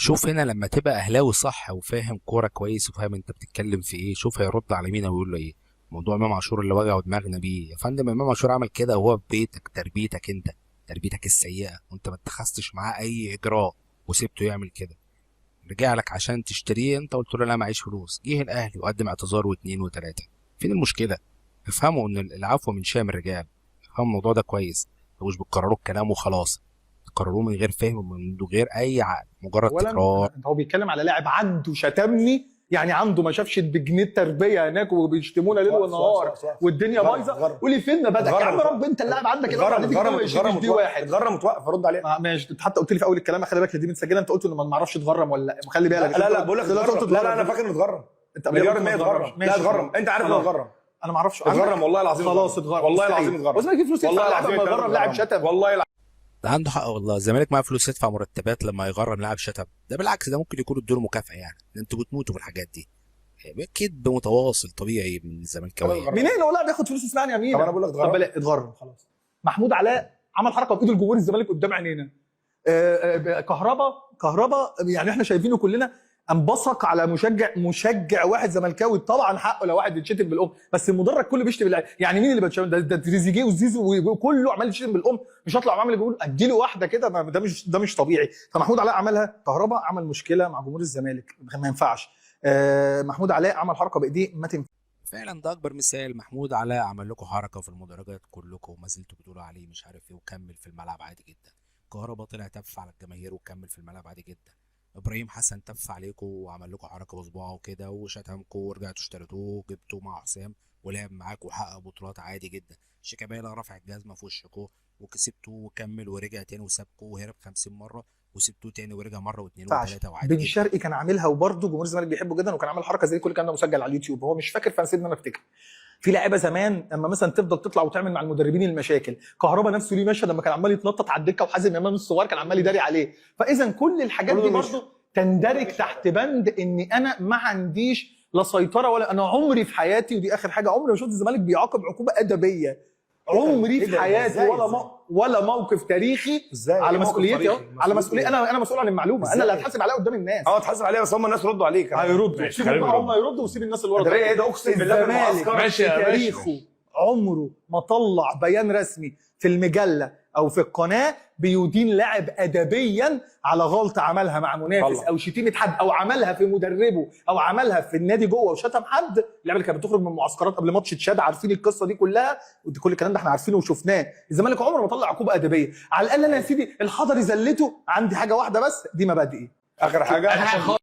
شوف هنا لما تبقى اهلاوي صح وفاهم كوره كويس وفاهم انت بتتكلم في ايه، شوف هيرد على مين ويقول له ايه. موضوع امام عاشور اللي وجعه دماغنا بيه يا فندم، امام عاشور عمل كده وهو في بيتك، تربيتك انت، تربيتك السيئه، وانت ما اتخذتش معاه اي اجراء وسبته يعمل كده. رجع لك عشان تشتريه، انت قلت له لا معيش فلوس، جه الاهلي وقدم اعتذار واثنين وثلاثه. فين المشكله؟ افهموا ان العفو من شأن الرجال. افهموا الموضوع ده كويس. مش بتكرروا الكلام وخلاص، تكرروه من غير فهم ومن غير اي عقل، مجرد اولا تكرار. هو بيتكلم على لاعب عنده شتمني، يعني عنده ما شافش بجنيه تربيه هناك وبيشتمونا ليل ونهار والدنيا بايظه. قولي فين بدك يا عم؟ رب انت اللاعب عندك اتغرم دي واحد اتغرم وتوقف ارد عليه. ماشي. انت حتى قلت لي في اول الكلام، خلي بالك دي متسجله، انت قلت انه ما نعرفش اتغرم ولا لا. خلي بالك. لا بقول لك لا انا فاكر انه اتغرم. انت مليار المية اتغرم. لا اتغرم، انت عارف انه اتغرم. انا ما اعرفش. اتغرم والله العظيم. خلاص اتغرم، والله العظيم اتغرم. وزنك في فلوس والله يدفع العظيم لما يغرم لاعب شتم. والله العظيم ده عنده حق والله. الزمالك معاه فلوس يدفع مرتبات لما يغرم لاعب شتم؟ ده بالعكس، ده ممكن يكون ادوله مكافاه، يعني انتوا بتموتوا بالحاجات دي. كذب متواصل طبيعي من الزملكاويه. منين هو لاعب بياخد فلوس؟ اسمعني يا مين. طب انا بقول لك اتغرم. طب اتغرم خلاص. محمود علاء عمل حركه بايد الجمهور الزمالك قدام عينينا. كهربا يعني احنا شايفينه كلنا، انبصق على مشجع واحد زملكاوي. طبعا حقه لو واحد يتشتم بالام، بس المدرج كله بيشتم بالله. يعني مين اللي بيتشتم؟ ده تريزيجيه وزيزو وكله عمال يشتم بالام. مش هطلع واعمل جمهور اديله واحده كده؟ ده مش طبيعي. فمحمود علاء عملها. كهربا عمل مشكله مع جمهور الزمالك، ما ينفعش. محمود علاء عمل حركه بايديه ما تنفعش. فعلا ده اكبر مثال. محمود علاء عمل لكم حركه في المدرجات كلكم وما زلتوا بتقولوا عليه مش عارف ايه، وكمل في الملعب عادي جدا. كهربا طلع تف على الجماهير وكمل في الملعب عادي جدا. ابراهيم حسن تف عليكم وعمل لكم حركه بصباعه كده وشتمكم ورجعتوا اشتريتوه وجبتوه مع حسام ولعب معاك وحقق بطولات عادي جدا. شيكابالا رفع الجزمه في وشكم وكسبتوه وكمل ورجع تاني وسابكم وهرب 50 مره وسبتوه تاني ورجع مره واثنين وثلاثه وعادي. بن شرقي كان عاملها، وبرده جمهور الزمالك بيحبه جدا، وكان عامل حركه زي كل الكلام ده مسجل على اليوتيوب. هو مش فاكر فنسيبنا انا افتكر. في لعيبه زمان اما مثلا تفضل تطلع وتعمل مع المدربين المشاكل. كهربا نفسه ليه مشهد لما كان عمال يتنطط على الدكه وحازم امام الصغير كان عمال يداري عليه. فاذا كل الحاجات دي برضه تندرج تحت بند اني انا ما عنديش لا سيطره، ولا انا عمري في حياتي، ودي اخر حاجه، عمري ما شفت الزمالك بيعاقب عقوبه ادبيه. عمري في حياتي ولا موقف تاريخي على مسؤوليتي اهو، على مسؤوليتي. انا مسؤول عن المعلومه، انا اللي هتحاسب عليها قدام الناس. تحاسب عليها، بس هم الناس ردوا عليك. هيردوا، سيبهم هم يردوا وسيب الناس اللي ورا. ده ايه ده؟ اقسم بالله ماشي يا تاريخه عمره ما طلع بيان رسمي في المجله او في القناه بيدين لاعب ادبيا على غلطه عملها مع منافس او شتيمه حد او عملها في مدربه او عملها في النادي جوه وشتم حد. اللعيبه اللي كانت بتخرج من معسكرات قبل ماتش تشاد عارفين القصه دي كلها، كل الكلام ده احنا عارفينه وشفناه. الزمالك عمره ما طلع عقوبه ادبيه. على الاقل انا يا سيدي الحضري زلته عندي حاجه واحده بس، دي مبادئي. اخر حاجه